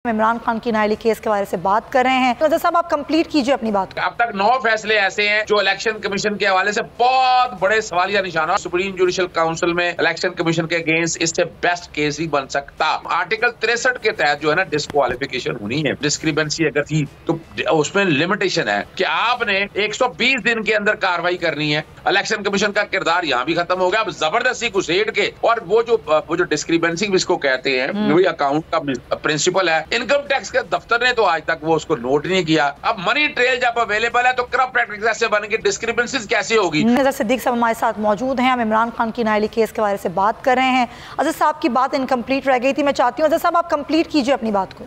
इमरान खान की नाअहली केस के बारे से बात कर रहे हैं। रजा साहब, आप कंप्लीट कीजिए अपनी बात को। अब तक 9 फैसले ऐसे हैं जो इलेक्शन कमीशन के हवाले से बहुत बड़े सवालिया निशान। सुप्रीम जुडिशल काउंसिल में इलेक्शन कमीशन के अगेंस्ट इससे बेस्ट केस ही बन सकता। आर्टिकल 63 के तहत जो है ना डिस्क्वालिफिकेशन होनी है। डिस्क्रिपेंसी अगर थी तो उसमें लिमिटेशन है कि आपने 120 दिन के अंदर कार्रवाई करनी है। इलेक्शन कमीशन का किरदार यहाँ भी खत्म हो गया। अब जबरदस्ती घुसेड़ के और वो जो डिस्क्रिपेंसी जिसको कहते हैं वही अकाउंट का प्रिंसिपल है। इनकम टैक्स के दफ्तर ने तो आज तक वो उसको नोट नहीं किया। अब मनी ट्रेल जब अवेलेबल है तो करप्ट प्रैक्टिस कैसे बनेगी, डिस्क्रिपेंसीज कैसे होगी। नजर सिद्दीक साहब हमारे साथ मौजूद हैं। हम इमरान खान की नाअहली केस के बारे से बात कर रहे हैं। अज़र साहब की बात इनकम्प्लीट रह गई थी, मैं चाहती हूँ अज़र साहब आप कंप्लीट कीजिए अपनी बात को।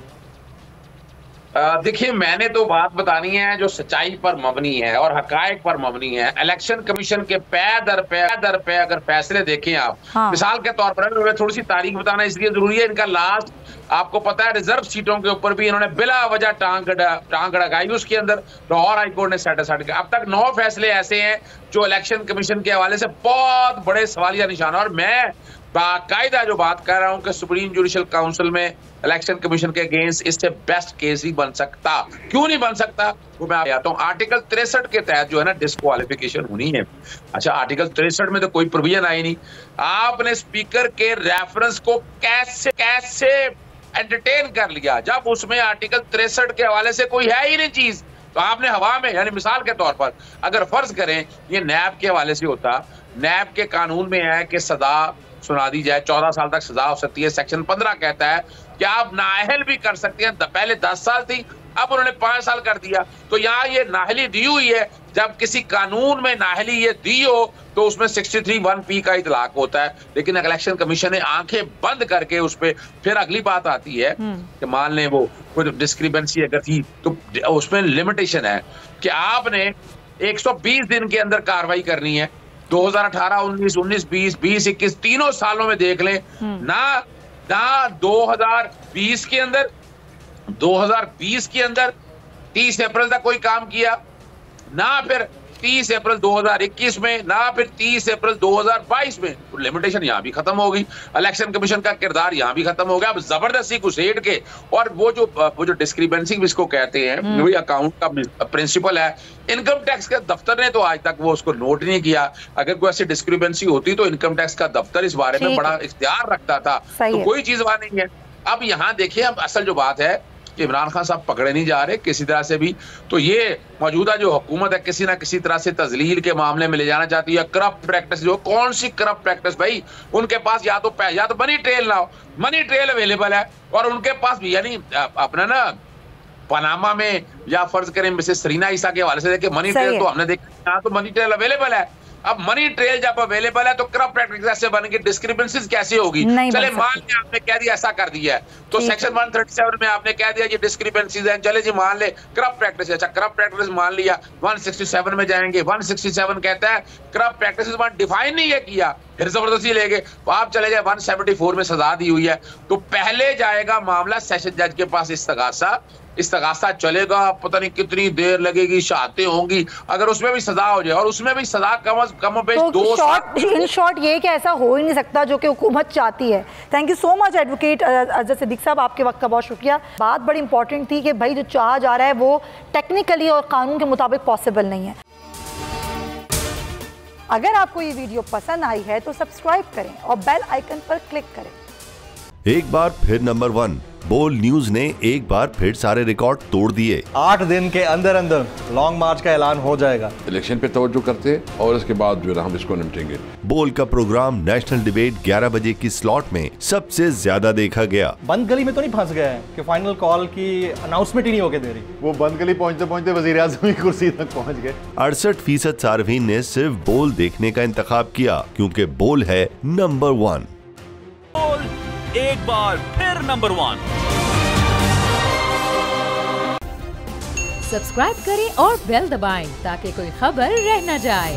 देखिए, मैंने तो बात बतानी है जो सच्चाई पर मबनी है और हकायक पर मबनी है। इलेक्शन कमीशन के पे दर पे अगर फैसले देखें आप, मिसाल के तौर पर थोड़ी सी तारीख बताना इसलिए जरूरी है। इनका लास्ट आपको पता है रिजर्व सीटों के ऊपर भी इन्होंने बिला वजह टांग अड़काई, उसके अंदर लाहौर हाईकोर्ट ने सेटिस्फाइड किया। अब तक 9 फैसले ऐसे हैं जो इलेक्शन कमीशन के हवाले से बहुत बड़े सवालिया निशान। और मैं बाकायदा जो बात कर रहा हूं कि सुप्रीम जुडिशल काउंसिल में इलेक्शन कमीशन के अगेंस्ट इससे बेस्ट केस ही बन सकता। क्यों नहीं बन सकता वो मैं आता हूँ। आर्टिकल 63 के तहत जो है ना डिस्क्वालिफिकेशन होनी है। अच्छा, आर्टिकल 63 में तो कोई प्रोविजन आई नहीं। आपने स्पीकर के रेफरेंस को कैसे एंटरटेन कर लिया जब उसमें आर्टिकल 63 के हवाले से कोई है ही नहीं चीज। तो आपने हवा में, यानी मिसाल के तौर पर अगर फर्ज करें ये नैब के हवाले से होता, नैब के कानून में है कि सजा सुना दी जाए, 14 साल तक सजा हो सकती है। सेक्शन 15 कहता है कि आप नाअहल भी कर सकते हैं। पहले 10 साल थी, अब उन्होंने 5 साल कर दिया। तो यहाँ ये नाअहली दी हुई है। जब किसी कानून में नाअहली ये दी हो तो उसमें 63(1)(p) का इतलाक होता है। लेकिन इलेक्शन कमीशन ने आंखें बंद करके उस पर फिर अगली बात आती है कि मान लें वो कोई डिस्क्रिपेंसी अगर थी तो उसमें लिमिटेशन है कि आपने 120 दिन के अंदर कार्रवाई करनी है। 2018, 19, 19, 20, 20, 21 तीनों सालों में देख लें ना 2020 के अंदर 30 अप्रैल तक कोई काम किया, ना फिर 30 अप्रैल 2021 में, ना फिर 30 अप्रैल 2022 में। तो लिमिटेशन यहाँ भी खत्म हो गई। इलेक्शन कमीशन का किरदार यहाँ भी खत्म हो गया। अब जबरदस्ती घुसेड़ के और वो जो डिस्क्रिपेंसी जिसको कहते हैं वही अकाउंट का प्रिंसिपल है। इनकम टैक्स के दफ्तर ने तो आज तक वो उसको नोट नहीं किया। अगर कोई ऐसी डिस्क्रिपेंसी होती तो इनकम टैक्स का दफ्तर इस बारे में बड़ा इख्तियार रखता था। तो कोई चीज वहां नहीं है। अब यहाँ देखिए, अब असल जो बात है कि इमरान खान साहब पकड़े नहीं जा रहे किसी तरह से भी। तो ये मौजूदा जो हुकूमत है किसी ना किसी तरह से तजलील के मामले में ले जाना चाहती है। करप्ट प्रैक्टिस, जो कौन सी करप्ट प्रैक्टिस भाई, उनके पास या तो मनी ट्रेल ना हो, मनी ट्रेल अवेलेबल है और उनके पास भी, यानी अपना ना पनामा में या फर्ज करें मिसेस सरीना ईसा के हवाले से देखिए मनी ट्रेल तो हमने देखा, यहाँ तो मनी ट्रेल अवेलेबल है। अब मनी ट्रेल जब अवेलेबल है तो करप्ट प्रैक्टिस कैसे बनेगी, डिस्क्रिपेंसीज कैसे होगी। चले मान लिया आपने कह दिया ऐसा कर दिया है तो सेक्शन 137 में आपने कह दिया ये डिस्क्रिपेंसीज हैं, चले जी मान ले करप्ट प्रैक्टिस। अच्छा, करप्ट प्रैक्टिस मान लिया, 167 में जाएंगे। 167 कहता है करप्ट प्रैक्टिस डिफाइन नहीं है किया, फिर जबरदस्ती ले गए। आप चले जाए 174 में सजा दी हुई है। तो पहले जाएगा मामला सेशन जज के पास, इस्तगासा चलेगा, पता नहीं कितनी देर लगेगी, शहादतें होंगी। अगर उसमें भी सजा हो जाए और उसमें भी सजा कम बेश 2 साल। इन शॉर्ट ये कि ऐसा हो ही नहीं सकता जो कि हुकूमत चाहती है। Thank you so much advocate Azhar Siddique साहब, आपके वक्त का बहुत शुक्रिया। बात बड़ी इंपॉर्टेंट थी कि भाई जो चाहा जा रहा है वो टेक्निकली और कानून के मुताबिक पॉसिबल नहीं है। अगर आपको ये वीडियो पसंद आई है तो सब्सक्राइब करें और बेल आइकन पर क्लिक करें। एक बार फिर नंबर 1 बोल न्यूज ने एक बार फिर सारे रिकॉर्ड तोड़ दिए। 8 दिन के अंदर अंदर लॉन्ग मार्च का ऐलान हो जाएगा। इलेक्शन पे तवज्जो करते और इसके बाद जो है हम इसको निपटेंगे। बोल का प्रोग्राम नेशनल डिबेट 11 बजे की स्लॉट में सबसे ज्यादा देखा गया। बंद गली में तो नहीं फंस गया है कि फाइनल कॉल की अनाउंसमेंट ही नहीं होके दे रही। वो बंद गली पहुंचते पहुंचते वजीर आज़म की कुर्सी तक पहुंच गए। 68% सार्फिन ने सिर्फ बोल देखने का इंतखाब किया क्योंकि बोल है नंबर 1। बोल एक बार फिर नंबर 1। सब्सक्राइब करें और बेल दबाएं ताकि कोई खबर रह न जाए।